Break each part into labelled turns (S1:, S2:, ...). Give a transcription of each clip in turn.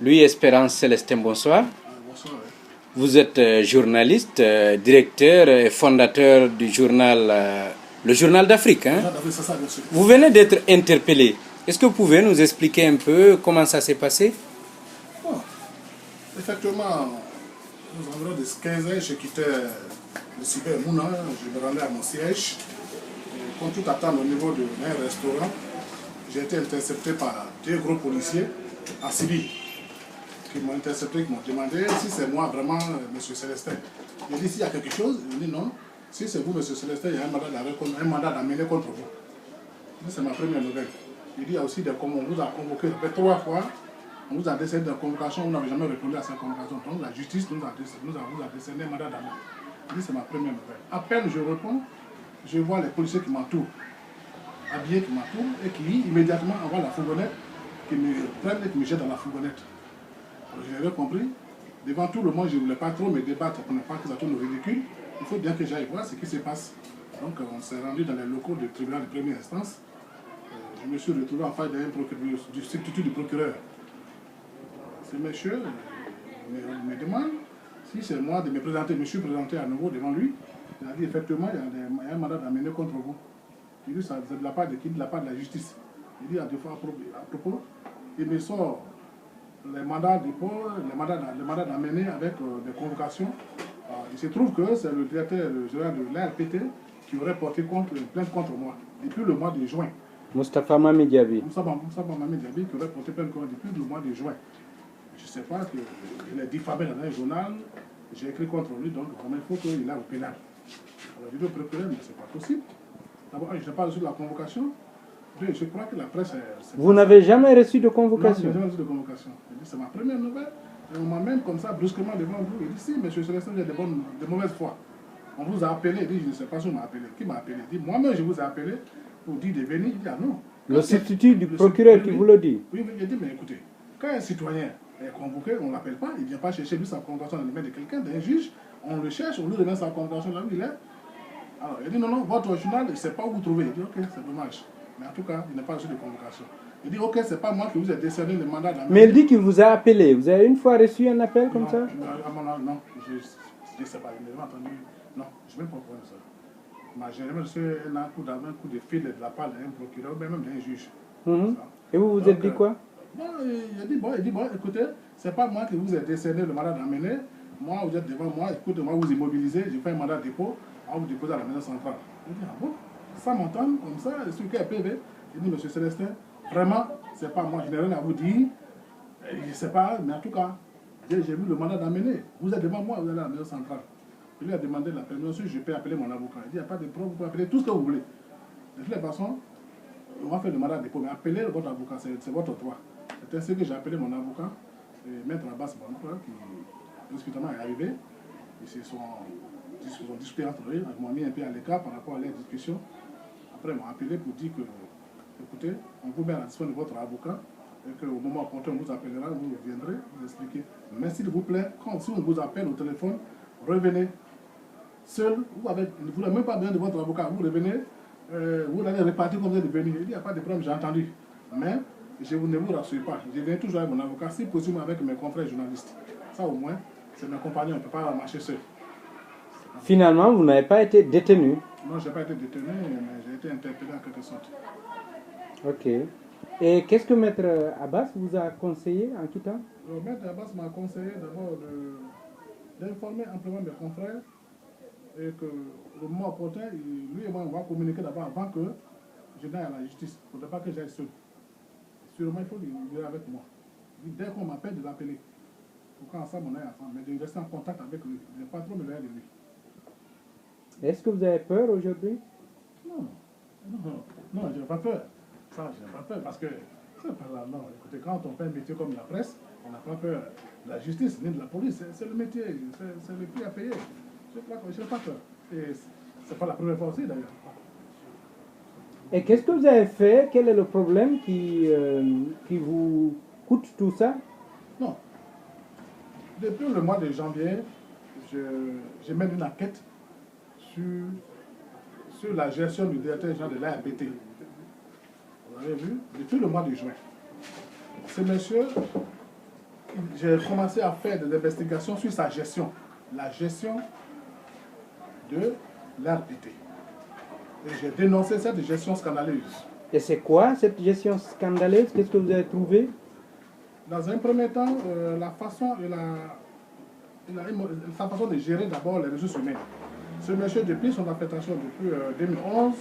S1: Louis Espérance Célestin, bonsoir.
S2: Bonsoir.
S1: Vous êtes journaliste, directeur et fondateur du journal, le Journal d'Afrique. Hein?
S2: C'est ça, bien sûr.
S1: Vous venez d'être interpellé. Est-ce que vous pouvez nous expliquer un peu comment ça s'est passé?
S2: Bon, effectivement, nous environ de 15 ans, je quittais le Cyber Mouna, je me rendais à mon siège. Et comme tout attendre au niveau d'un restaurant, j'ai été intercepté par deux gros policiers en civil qui m'ont intercepté, qui m'ont demandé si c'est moi vraiment, M. Célestin. J'ai dit s'il y a quelque chose, ils m'ont dit non. Si c'est vous, M. Célestin, il y a un mandat d'amener contre vous. C'est ma première nouvelle. Il dit il y a aussi des on vous a convoqué 3 fois, on vous a décerné des convocations, vous n'avez jamais répondu à ces convocations. Donc la justice vous a décerné un mandat d'amener. Il dit c'est ma première nouvelle. À peine je réponds, je vois les policiers qui m'entourent, habillés qui m'entourent, et qui immédiatement envoient la fourgonnette, qui me prennent et qui me jettent dans la fourgonnette. Je n'ai compris. Devant tout le monde, je ne voulais pas trop me débattre pour ne pas que ça tourne au ridicule. Il faut bien que j'aille voir ce qui se passe. Donc on s'est rendu dans les locaux du tribunal de première instance. Je me suis retrouvé en face du substitut du procureur. Ce monsieur me demande si c'est moi de me présenter. Je me suis présenté à nouveau devant lui. Il a dit effectivement, il y a un mandat d'amener contre vous. Il dit c'est de la part de qui? De la part de la justice. Il dit à propos, il me sort les mandats de dépôt, les mandats d'amener avec des convocations. Il se trouve que c'est le directeur général de l'ARPT qui aurait porté une plainte contre moi depuis le mois de juin.
S1: Moustapha Mami Diaby.
S2: Moustapha Mami Diaby qui aurait porté plainte contre moi depuis le mois de juin. Je ne sais pas, il est diffamé dans un journal, j'ai écrit contre lui, donc vraiment il faut qu'il aille au pénal. Alors je dis au procureur, mais ce n'est pas possible. D'abord, je n'ai pas reçu de la convocation. Je crois que la presse...
S1: Vous n'avez jamais reçu de convocation?
S2: Non, je n'ai jamais reçu de convocation. C'est ma première nouvelle. Et on m'amène comme ça, brusquement devant vous. Il dit, si, monsieur Célestin, j'ai de mauvaises foi. On vous a appelé. Il dit, je ne sais pas si on m'a appelé. Qui m'a appelé? Il dit, moi-même, je vous ai appelé pour dire de venir. Il dit, ah non.
S1: Le substitut du procureur qui vous le dit?
S2: Oui, il dit, mais écoutez, quand un citoyen est convoqué, on ne l'appelle pas. Il ne vient pas chercher lui sa convocation dans les mains de quelqu'un, d'un juge. On le cherche, on lui donne sa convocation là où il est. Alors, il dit, non, non, votre journal, je ne sais pas où vous trouvez. Il dit, ok, c'est dommage. Mais en tout cas, il n'a pas reçu de convocation. Il dit, ok, c'est pas moi qui vous ai décerné le mandat d'amener.
S1: Mais il dit qu'il vous a appelé. Vous avez une fois reçu un appel comme ça?
S2: Non, je ne sais pas, il m'a entendu. Non, je ne vais pas prendre ça. J'ai jamais reçu un coup de fil de la part d'un procureur, même d'un juge.
S1: Et vous vous êtes dit quoi?
S2: Il dit, bon, écoutez, c'est pas moi qui vous ai décerné le mandat d'amener. Moi, vous êtes devant moi, écoutez, moi, vous immobilisez, je fais un mandat de dépôt, on vous dépose à la maison centrale. Il dit, ah bon? Ça m'entend comme ça, sur quel PV? Il dit, monsieur Célestin, vraiment, c'est pas moi, je n'ai rien à vous dire. Je ne sais pas, mais en tout cas, j'ai vu le mandat d'amener. Vous êtes devant moi, vous allez à la maison centrale. Il lui a demandé la permission, je peux appeler mon avocat. Il dit, il n'y a pas de problème, vous pouvez appeler tout ce que vous voulez. De toutes les façons, on va faire le mandat de dépôt, mais appelez votre avocat, c'est votre droit. C'est ainsi que j'ai appelé mon avocat, Maître Abbas Banouka, qui discutement est arrivé. Ils se sont discuté entre eux, ils m'ont mis un peu à l'écart par rapport à leur discussion. Après, ils m'ont appelé pour dire que, écoutez, on vous met à la disposition de votre avocat et qu'au moment opportun, on vous appellera, vous viendrez, vous expliquer. Mais s'il vous plaît, si on vous appelle au téléphone, revenez seul, vous n'avez même pas besoin de votre avocat, vous revenez, vous allez repartir comme vous êtes venu. Il n'y a pas de problème, j'ai entendu. Mais je ne vous rassure pas, je viens toujours avec mon avocat, si possible avec mes confrères journalistes. Ça au moins, c'est mes compagnons, on ne peut pas marcher seul.
S1: Finalement, vous n'avez pas été détenu?
S2: Non, je n'ai pas été détenu, mais j'ai été interpellé en quelque sorte.
S1: Ok. Et qu'est-ce que Maître Abbas vous a conseillé en quittant?
S2: Le Maître Abbas m'a conseillé d'abord d'informer amplement mes confrères et que au moment opportun, lui et moi, on va communiquer d'abord avant que je n'aille à la justice. Il ne faudrait pas que j'aille seul. Sûrement, il faut qu'il vienne avec moi. Dès qu'on m'appelle, de l'appeler. Pour qu'ensemble, on aille ensemble. Mais de rester en contact avec lui. Je n'ai pas trop me de lui.
S1: Est-ce que vous avez peur aujourd'hui?
S2: Non, je n'ai pas peur. Ça, je n'ai pas peur parce que c'est pas là, non. Écoutez, quand on fait un métier comme la presse, on n'a pas peur de la justice ni de la police. C'est le métier, c'est le prix à payer. Je n'ai pas peur. Et c'est pas la première fois aussi d'ailleurs.
S1: Et qu'est-ce que vous avez fait? Quel est le problème qui vous coûte tout ça?
S2: Non. Depuis le mois de janvier, je mène une enquête sur la gestion du directeur général de l'ARPT. Vous avez vu? Depuis le mois de juin. Ce monsieur, j'ai commencé à faire des investigations sur sa gestion, la gestion de l'RPT. Et j'ai dénoncé cette gestion scandaleuse.
S1: Et c'est quoi cette gestion scandaleuse? Qu'est-ce que vous avez trouvé?
S2: Dans un premier temps, la façon sa façon de gérer d'abord les ressources humaines. Ce monsieur, depuis son affectation, depuis 2011,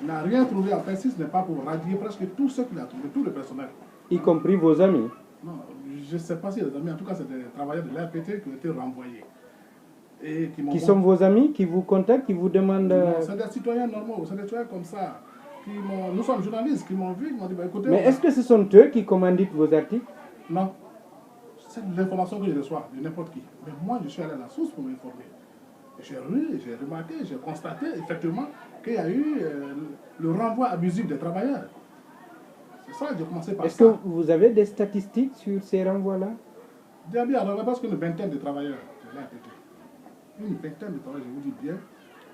S2: n'a rien trouvé à faire si ce n'est pas pour radier presque tout ce qu'il a trouvé, tout le personnel.
S1: Y compris vos amis?
S2: Non, je ne sais pas si les amis, en tout cas, c'est des travailleurs de l'RPT qui ont été renvoyés. Et qui
S1: sont vos amis, qui vous contactent, qui vous demandent...
S2: Non, c'est des citoyens normaux, c'est des citoyens comme ça. Nous sommes journalistes qui m'ont vu, qui m'ont dit, bah, écoutez...
S1: Mais est-ce que ce sont eux qui commanditent vos articles?
S2: Non. C'est l'information que je reçois de n'importe qui. Mais moi, je suis allé à la source pour m'informer. J'ai lu, j'ai remarqué, j'ai constaté effectivement qu'il y a eu le renvoi abusif des travailleurs. C'est ça, j'ai commencé par ça.
S1: Est-ce que vous avez des statistiques sur ces renvois-là?
S2: Il y a presque une vingtaine de travailleurs de l'RPT. Une vingtaine de travailleurs, je vous dis bien.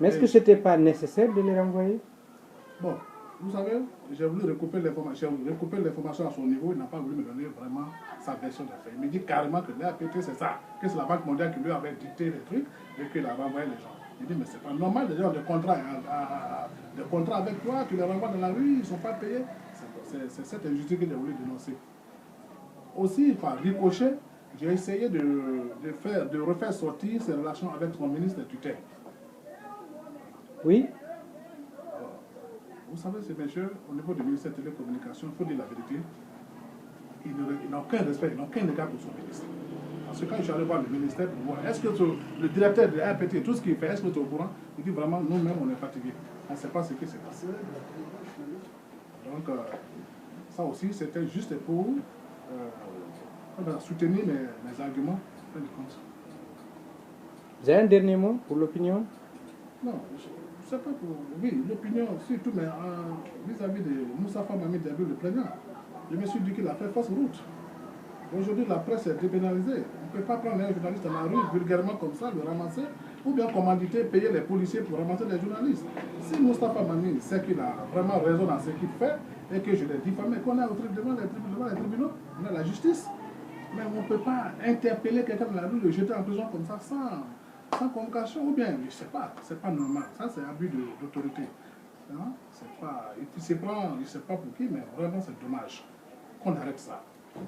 S1: Mais est-ce que ce n'était pas nécessaire de les renvoyer?
S2: Bon, vous savez, j'ai voulu recouper l'information à son niveau, il n'a pas voulu me donner vraiment sa version des faits. Il me dit carrément que l'RPT c'est ça, que c'est la Banque mondiale qui lui avait dicté les trucs et qu'il a renvoyé les gens. Il dit mais c'est pas normal, les gens ont des contrats avec toi, tu les renvoies dans la rue, ils ne sont pas payés. C'est cette injustice que j'ai voulu dénoncer. Aussi, par ricochet, j'ai essayé de refaire sortir ses relations avec son ministre de tutelle.
S1: Oui.
S2: Vous savez, ces messieurs, au niveau du ministère des Télécommunications, il faut dire la vérité, ils n'ont aucun respect, ils n'ont aucun égard pour son ministre. Parce que quand je suis allé voir le ministère pour voir, est-ce que le directeur de l'RPT, tout ce qu'il fait, est-ce que tu es au courant? Il dit vraiment, nous-mêmes, on est fatigués. On ne sait pas ce qui s'est passé. Donc, ça aussi, c'était juste pour soutenir mes arguments.
S1: Vous avez un dernier mot pour l'opinion?
S2: Non, je ne sais pas pour... Oui, l'opinion, surtout, mais vis-à-vis de Moussa Famami Diaby, le plaignant, je me suis dit qu'il a fait fausse route. Aujourd'hui, la presse est dépénalisée. On ne peut pas prendre un journaliste dans la rue vulgairement comme ça, le ramasser, ou bien commanditer, payer les policiers pour ramasser les journalistes. Si Moustapha Mamine sait qu'il a vraiment raison dans ce qu'il fait, et que je l'ai diffamé, qu'on est devant les tribunaux, on a la justice. Mais on ne peut pas interpeller quelqu'un dans la rue, le jeter en prison comme ça, sans convocation, ou bien, je ne sais pas, c'est pas normal. Ça, c'est abus d'autorité. Hein? Il ne sait pas pour qui, mais vraiment, c'est dommage qu'on arrête ça.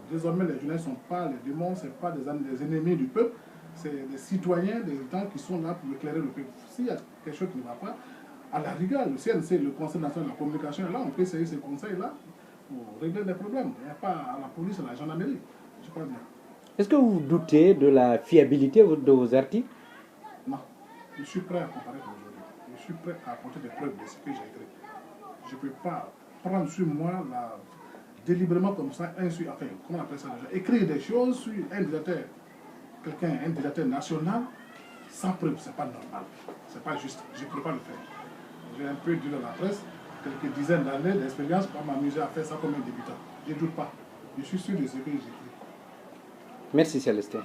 S2: Désormais, les journalistes ne sont pas les démons, ce ne sont pas des ennemis du peuple, c'est des citoyens, des gens qui sont là pour éclairer le peuple. S'il y a quelque chose qui ne va pas, à la rigueur, le CNC, le Conseil national de la communication, là, on peut essayer ces conseils-là pour régler des problèmes. Il n'y a pas à la police, à la gendarmerie. Je crois bien. Est-ce
S1: que vous doutez de la fiabilité de vos articles?
S2: Non. Je suis prêt à comparaître aujourd'hui. Je suis prêt à apporter des preuves de ce que j'ai écrit. Je ne peux pas prendre sur moi délibérément comme ça, comment on appelle ça déjà, écrire des choses sur un directeur national, sans preuve, c'est pas normal. C'est pas juste. Je ne peux pas le faire. J'ai un peu dit dans la presse, quelques dizaines d'années d'expérience pour m'amuser à faire ça comme un débutant. Je ne doute pas. Je suis sûr de ce que j'écris.
S1: Merci Célestin.